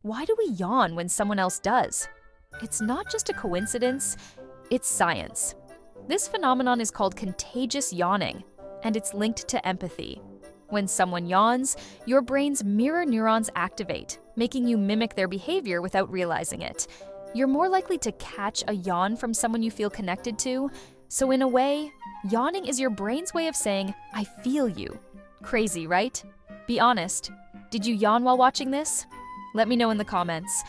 why do we yawn when someone else does? It's not just a coincidence, it's science. This phenomenon is called contagious yawning, and it's linked to empathy. When someone yawns, your brain's mirror neurons activate, making you mimic their behavior without realizing it. You're more likely to catch a yawn from someone you feel connected to. So in a way, yawning is your brain's way of saying, I feel you. Crazy, right? Be honest. Did you yawn while watching this? Let me know in the comments.